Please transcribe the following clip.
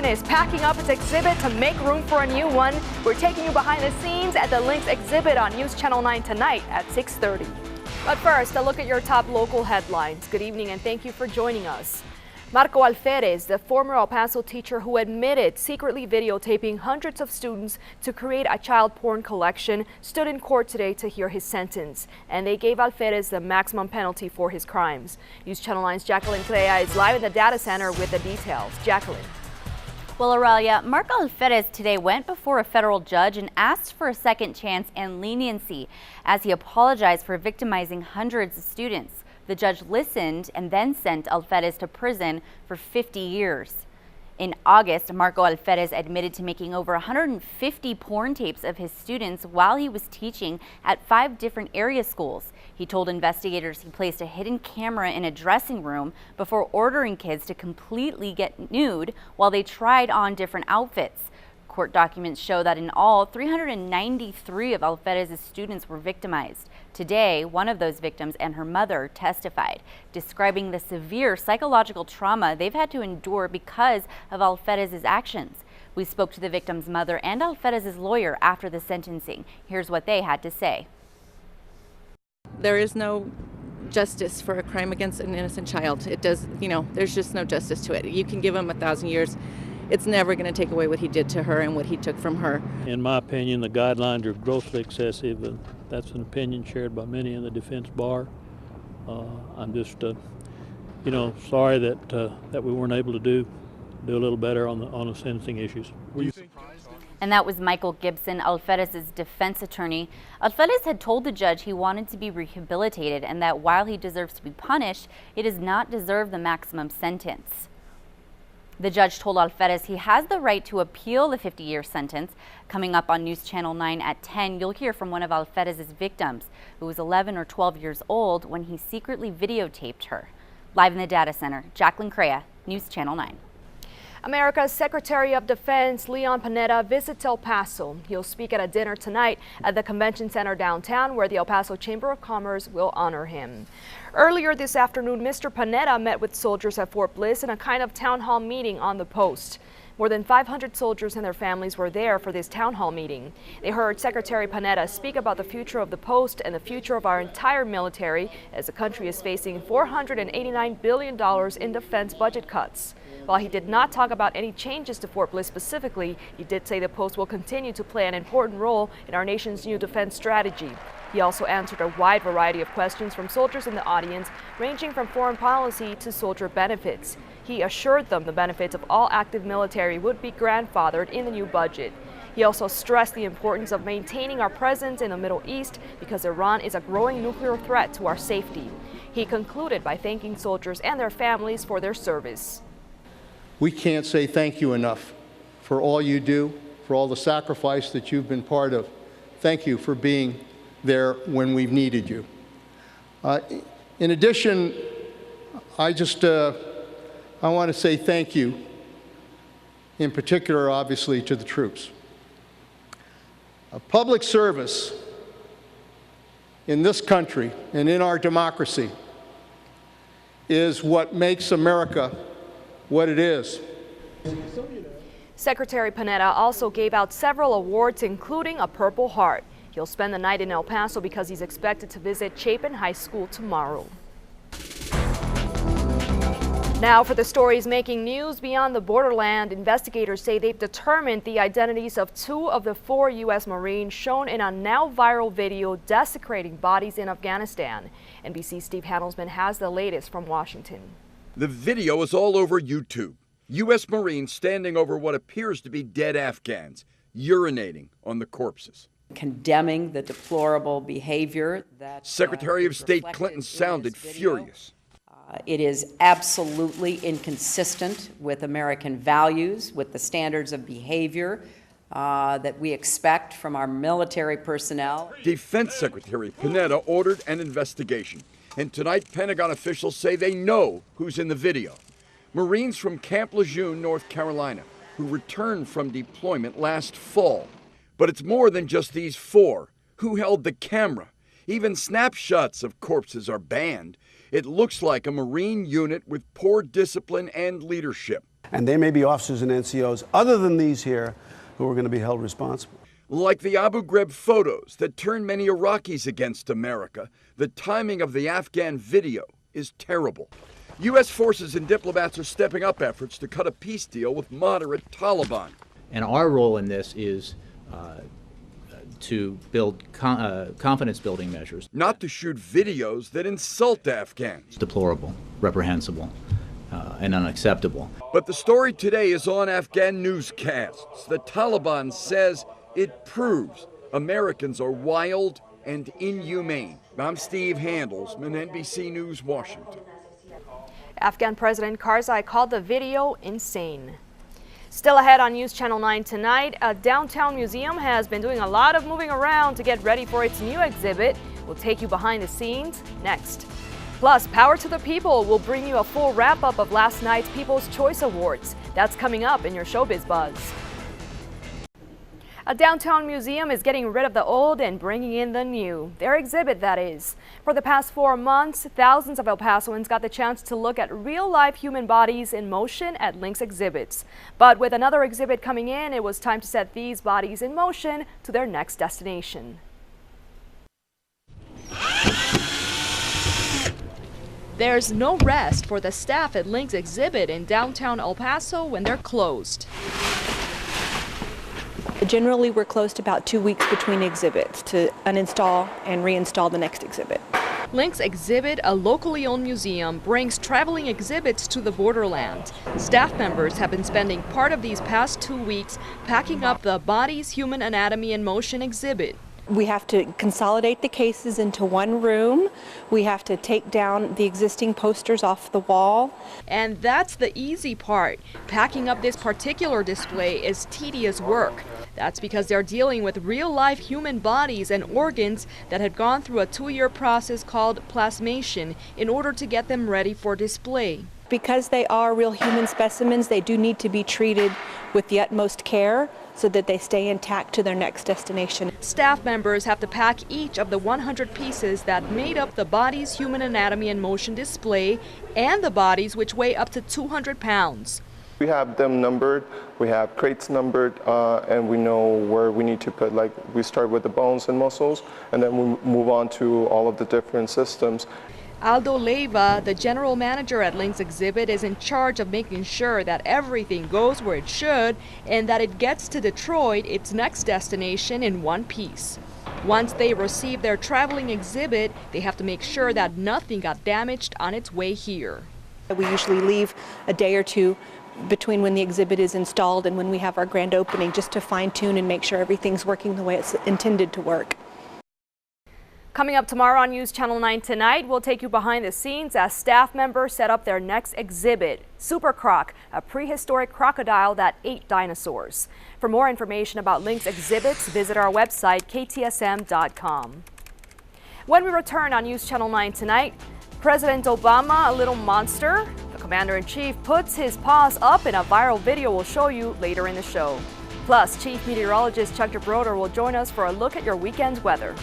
Museum is packing up its exhibit to make room for a new one. We're taking you behind the scenes at the Lynx exhibit on News Channel 9 tonight at 6:30. But first, a look at your top local headlines. Good evening and thank you for joining us. Marco Alferez, the former El Paso teacher who admitted secretly videotaping hundreds of students to create a child porn collection, stood in court today to hear his sentence. And they gave Alferez the maximum penalty for his crimes. News Channel 9's Jacqueline Crea is live in the data center with the details. Jacqueline. Well, Aurelia, Marco Alferez today went before a federal judge and asked for a second chance and leniency as he apologized for victimizing hundreds of students. The judge listened and then sent Alferez to prison for 50 years. In August, Marco Alferez admitted to making over 150 porn tapes of his students while he was teaching at 5 different area schools. He told investigators he placed a hidden camera in a dressing room before ordering kids to completely get nude while they tried on different outfits. Court documents show that in all, 393 of Alferez's students were victimized. Today, one of those victims and her mother testified, describing the severe psychological trauma they've had to endure because of Alferez's actions. We spoke to the victim's mother and Alferez's lawyer after the sentencing. Here's what they had to say. There is no justice for a crime against an innocent child. There's just no justice to it. You can give him 1,000 years. It's never going to take away what he did to her and what he took from her. In my opinion, the guidelines are grossly excessive, and that's an opinion shared by many in the defense bar. I'm just, sorry that we weren't able to do a little better on the sentencing issues. Were you surprised? And that was Michael Gibson, Alferez's defense attorney. Alferez had told the judge he wanted to be rehabilitated and that while he deserves to be punished, he does not deserve the maximum sentence. The judge told Alferez he has the right to appeal the 50-year sentence. Coming up on News Channel 9 at 10, you'll hear from one of Alferez's victims, who was 11 or 12 years old when he secretly videotaped her. Live in the data center, Jacqueline Crea, News Channel 9. America's Secretary of Defense Leon Panetta visits El Paso. He'll speak at a dinner tonight at the Convention Center downtown, where the El Paso Chamber of Commerce will honor him. Earlier this afternoon, Mr. Panetta met with soldiers at Fort Bliss in a kind of town hall meeting on the post. More than 500 soldiers and their families were there for this town hall meeting. They heard Secretary Panetta speak about the future of the post and the future of our entire military as the country is facing $489 billion in defense budget cuts. While he did not talk about any changes to Fort Bliss specifically, he did say the post will continue to play an important role in our nation's new defense strategy. He also answered a wide variety of questions from soldiers in the audience, ranging from foreign policy to soldier benefits. He assured them the benefits of all active military would be grandfathered in the new budget. He also stressed the importance of maintaining our presence in the Middle East because Iran is a growing nuclear threat to our safety. He concluded by thanking soldiers and their families for their service. We can't say thank you enough for all you do, for all the sacrifice that you've been part of. Thank you for being there when we've needed you. In addition, I want to say thank you, in particular, obviously, to the troops. Public service in this country and in our democracy is what makes America what it is. Secretary Panetta also gave out several awards, including a Purple Heart. He'll spend the night in El Paso because he's expected to visit Chapin High School tomorrow. Now for the stories making news beyond the borderland, investigators say they've determined the identities of 2 of the 4 U.S. Marines shown in a now viral video desecrating bodies in Afghanistan. NBC's Steve Handelsman has the latest from Washington. The video is all over YouTube. U.S. Marines standing over what appears to be dead Afghans, urinating on the corpses. Condemning the deplorable behavior that Secretary of State Clinton sounded furious. It is absolutely inconsistent with American values, with the standards of behavior that we expect from our military personnel. Defense Secretary Panetta ordered an investigation. And tonight, Pentagon officials say they know who's in the video. Marines from Camp Lejeune, North Carolina, who returned from deployment last fall. But it's more than just these 4. Who held the camera? Even snapshots of corpses are banned. It looks like a Marine unit with poor discipline and leadership. And there may be officers and NCOs other than these here who are going to be held responsible. Like the Abu Ghraib photos that turned many Iraqis against America, the timing of the Afghan video is terrible. U.S. forces and diplomats are stepping up efforts to cut a peace deal with moderate Taliban. And our role in this is to build confidence-building measures. Not to shoot videos that insult Afghans. Deplorable, reprehensible, and unacceptable. But the story today is on Afghan newscasts. The Taliban says it proves Americans are wild and inhumane. I'm Steve Handelsman, NBC News, Washington. Afghan President Karzai called the video insane. Still ahead on News Channel 9 tonight, a downtown museum has been doing a lot of moving around to get ready for its new exhibit. We'll take you behind the scenes next. Plus, Power to the People will bring you a full wrap-up of last night's People's Choice Awards. That's coming up in your Showbiz Buzz. A downtown museum is getting rid of the old and bringing in the new. Their exhibit, that is. For the past 4 months, thousands of El Pasoans got the chance to look at real-life human bodies in motion at Lynx exhibits. But with another exhibit coming in, it was time to set these bodies in motion to their next destination. There's no rest for the staff at Lynx exhibit in downtown El Paso when they're closed. Generally, we're closed about 2 weeks between exhibits to uninstall and reinstall the next exhibit. Lynx exhibit, a locally owned museum, brings traveling exhibits to the borderland. Staff members have been spending part of these past 2 weeks packing up the Bodies, Human Anatomy in Motion exhibit. We have to consolidate the cases into one room. We have to take down the existing posters off the wall. And that's the easy part. Packing up this particular display is tedious work. That's because they're dealing with real-life human bodies and organs that had gone through a 2-year process called plasmation in order to get them ready for display. Because they are real human specimens, they do need to be treated with the utmost care so that they stay intact to their next destination. Staff members have to pack each of the 100 pieces that made up the Bodies, Human Anatomy in Motion display and the bodies, which weigh up to 200 pounds. We have them numbered, we have crates numbered, and we know where we need to put, like we start with the bones and muscles, and then we move on to all of the different systems. Aldo Leiva, the general manager at Lynx exhibit, is in charge of making sure that everything goes where it should and that it gets to Detroit, its next destination, in one piece. Once they receive their traveling exhibit, they have to make sure that nothing got damaged on its way here. We usually leave a day or two between when the exhibit is installed and when we have our grand opening, just to fine-tune and make sure everything's working the way it's intended to work. Coming up tomorrow on News Channel 9 tonight, we'll take you behind the scenes as staff members set up their next exhibit, Super Croc, a prehistoric crocodile that ate dinosaurs. For more information about Lynx exhibits, visit our website, ktsm.com. When we return on News Channel 9 tonight, President Obama, a little monster. The commander-in-chief puts his paws up in a viral video we'll show you later in the show. Plus, Chief Meteorologist Chuck DeBroder will join us for a look at your weekend weather.